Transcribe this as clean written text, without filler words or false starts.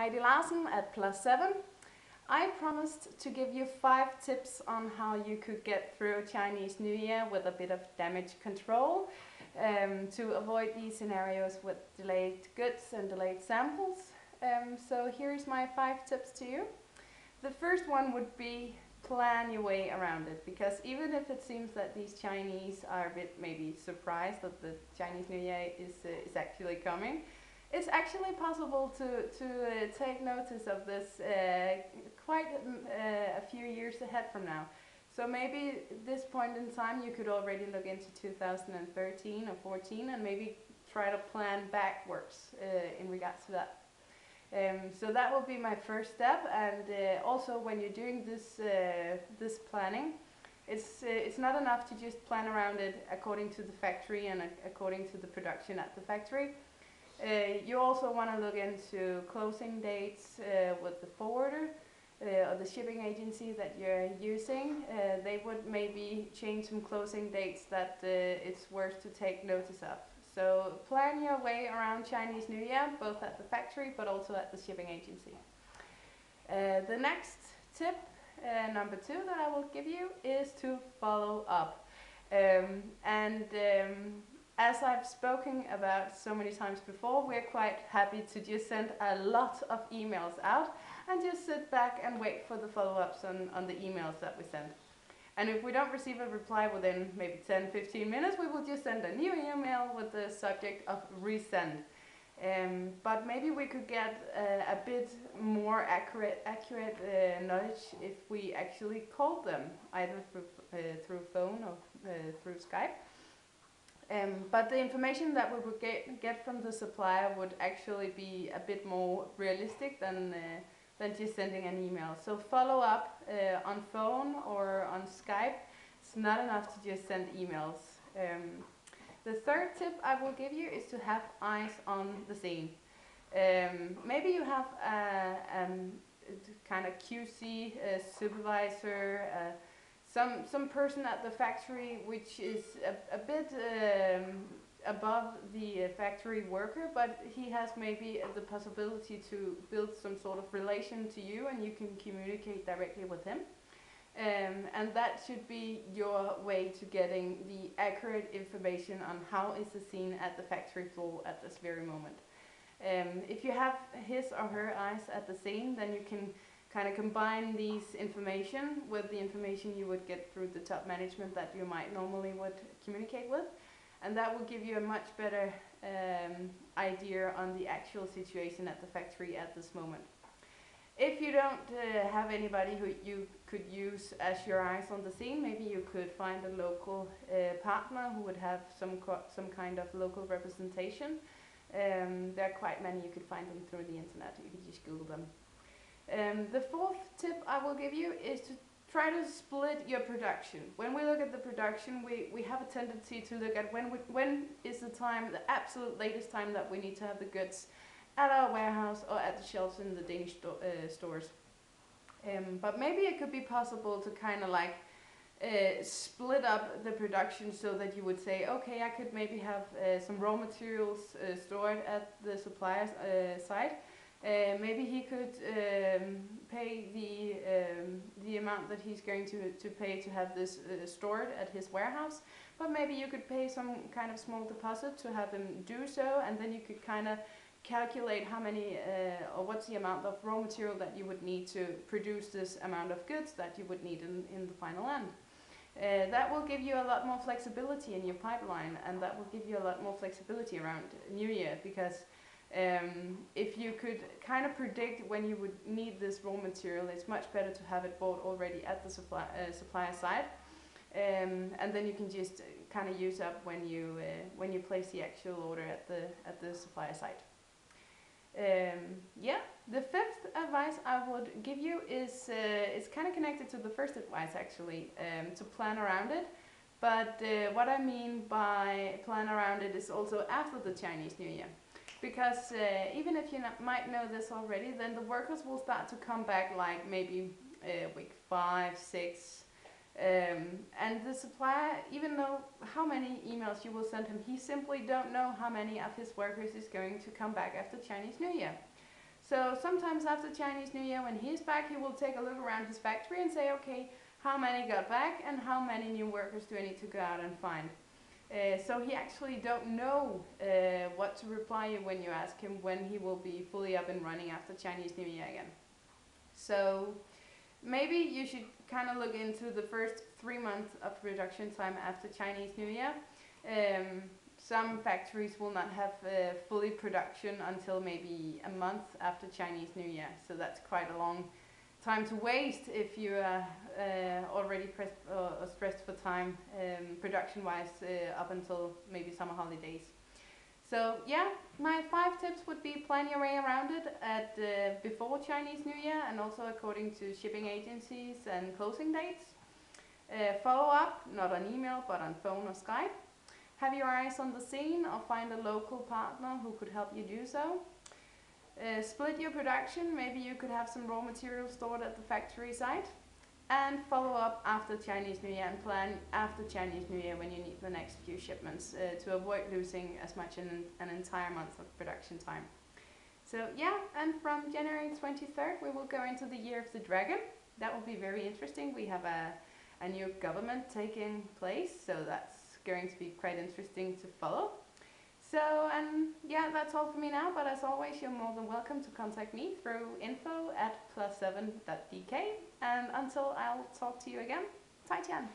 Heidi Larsen at +7. I promised to give you 5 tips on how you could get through Chinese New Year with a bit of damage control to avoid these scenarios with delayed goods and delayed samples. So here's my 5 tips to you. The first one would be plan your way around it, because even if it seems that these Chinese are a bit maybe surprised that the Chinese New Year is actually coming, it's actually possible to take notice of this quite a few years ahead from now. So maybe at this point in time you could already look into 2013 or 14 and maybe try to plan backwards in regards to that. So that will be my first step, and also when you're doing this planning, it's not enough to just plan around it according to the factory and according to the production at the factory. You also want to look into closing dates with the forwarder or the shipping agency that you're using. They would maybe change some closing dates that it's worth to take notice of. So plan your way around Chinese New Year, both at the factory but also at the shipping agency. The next tip, number 2, that I will give you is to follow up. As I've spoken about so many times before, we're quite happy to just send a lot of emails out and just sit back and wait for the follow-ups on the emails that we send. And if we don't receive a reply within maybe 10-15 minutes, we will just send a new email with the subject of resend. But maybe we could get a bit more accurate knowledge if we actually called them, either through phone or through Skype. But the information that we would get from the supplier would actually be a bit more realistic than just sending an email. So follow up on phone or on Skype. It's not enough to just send emails. The third tip I will give you is to have eyes on the scene. Maybe you have a kind of QC supervisor, some person at the factory which is a bit above the factory worker, but he has maybe the possibility to build some sort of relation to you, and you can communicate directly with him. And that should be your way to getting the accurate information on how is the scene at the factory floor at this very moment. If you have his or her eyes at the scene, then you can kind of combine these information with the information you would get through the top management that you might normally would communicate with, and that will give you a much better idea on the actual situation at the factory at this moment. If you don't have anybody who you could use as your eyes on the scene, maybe you could find a local partner who would have some kind of local representation. There are quite many. You could find them through the internet. You could just Google them. The fourth tip I will give you is to try to split your production. When we look at the production, we have a tendency to look at when is the time, the absolute latest time that we need to have the goods at our warehouse or at the shelves in the Danish stores. But maybe it could be possible to kind of like split up the production so that you would say, okay, I could maybe have some raw materials stored at the supplier's side. Maybe he could pay the amount that he's going to pay to have this stored at his warehouse, but maybe you could pay some kind of small deposit to have him do so, and then you could kind of calculate how many or what's the amount of raw material that you would need to produce this amount of goods that you would need in the final end. That will give you a lot more flexibility in your pipeline, and that will give you a lot more flexibility around New Year, because if you could kind of predict when you would need this raw material, it's much better to have it bought already at the supplier side, and then you can just kind of use up when you place the actual order at the supplier side. Yeah, the fifth advice I would give you is it's kind of connected to the first advice actually, to plan around it. But what I mean by plan around it is also after the Chinese New Year. Because even if you might know this already, then the workers will start to come back like maybe week 5, 6. And the supplier, even though how many emails you will send him, he simply don't know how many of his workers is going to come back after Chinese New Year. So sometimes after Chinese New Year, when he's back, he will take a look around his factory and say, okay, how many got back and how many new workers do I need to go out and find? So he actually don't know what to reply you when you ask him when he will be fully up and running after Chinese New Year again. So maybe you should kind of look into the first 3 months of production time after Chinese New Year. Some factories will not have fully production until maybe a month after Chinese New Year. So that's quite a long time to waste if you are already pressed or stressed for time production-wise up until maybe summer holidays. So yeah, my 5 tips would be plan your way around it at before Chinese New Year and also according to shipping agencies and closing dates. Follow up, not on email but on phone or Skype. Have your eyes on the scene or find a local partner who could help you do so. Split your production, maybe you could have some raw materials stored at the factory site. And follow up after Chinese New Year and plan after Chinese New Year when you need the next few shipments to avoid losing as much in an entire month of production time. So yeah, and from January 23rd we will go into the Year of the Dragon. That will be very interesting. We have a new government taking place, so that's going to be quite interesting to follow. So, and yeah, that's all for me now, but as always, you're more than welcome to contact me through info@plus7.dk. And until I'll talk to you again, 再见!